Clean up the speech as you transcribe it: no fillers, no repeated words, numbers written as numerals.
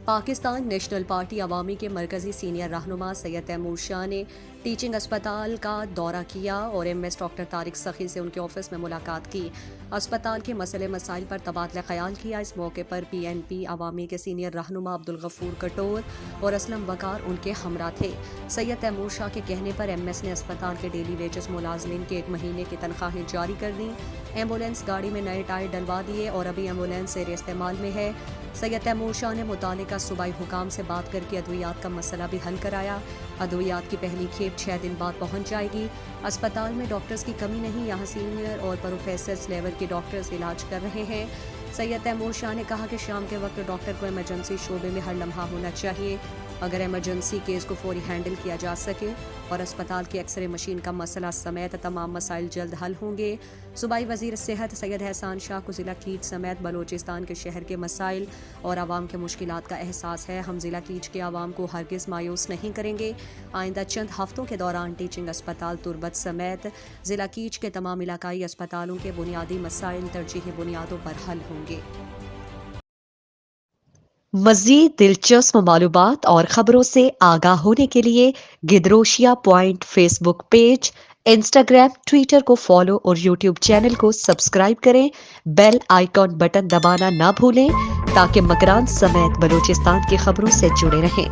Pakistan national party عوامی کے مرکزی سینئر رہنما سید تیمور شاہ نے ٹیچنگ اسپتال کا دورہ کیا اور ایم ایس ڈاکٹر طارق سخی سے ان کے آفس میں ملاقات کی۔ اسپتال کے مسئلے مسائل پر تبادلہ خیال کیا۔ اس موقع پر پی این پی عوامی کے سینئر رہنما عبدالغفور کٹور اور اسلم وقار ان کے ہمراہ تھے۔ سید تیمور شاہ کے کہنے پر ایم ایس نے اسپتال کے ڈیلی ویجز ملازمین کے 1 مہینے کی تنخواہیں جاری کر دیں، ایمبولینس گاڑی میں نئے ٹائر ڈلوا دیے اور ابھی ایمبولینس زیر استعمال میں ہے۔ سید تیمور شاہ نے متعلقہ صوبائی حکام سے بات کر کے ادویات کا مسئلہ بھی حل کرایا۔ ادویات کی پہلی کھیپ 6 دن بعد پہنچ جائے گی۔ اسپتال میں ڈاکٹرز کی کمی نہیں، یہاں سینئر اور پروفیسرز لیول کے ڈاکٹرز علاج کر رہے ہیں۔ سید تیمور شاہ نے کہا کہ شام کے وقت ڈاکٹر کو ایمرجنسی شعبے میں ہر لمحہ ہونا چاہیے، اگر ایمرجنسی کیس کو فوری ہینڈل کیا جا سکے اور اسپتال کی ایکس رے مشین کا مسئلہ سمیت تمام مسائل جلد حل ہوں گے۔ صوبائی وزیر صحت سید احسان شاہ کو ضلع کیچ سمیت بلوچستان کے شہر کے مسائل اور عوام کے مشکلات کا احساس ہے۔ ہم ضلع کیچ کے عوام کو ہرگز مایوس نہیں کریں گے۔ آئندہ چند ہفتوں کے دوران ٹیچنگ اسپتال تربت سمیت ضلع کیچ کے تمام علاقائی اسپتالوں کے بنیادی مسائل ترجیحی بنیادوں پر حل ہوں گے۔ مزید دلچسپ معلومات اور خبروں سے آگاہ ہونے کے لیے Gedrosia point Facebook page, Instagram, Twitter کو فالو اور یوٹیوب چینل کو سبسکرائب کریں۔ بیل آئیکن بٹن دبانا نہ بھولیں تاکہ مکران سمیت بلوچستان کی خبروں سے جڑے رہیں۔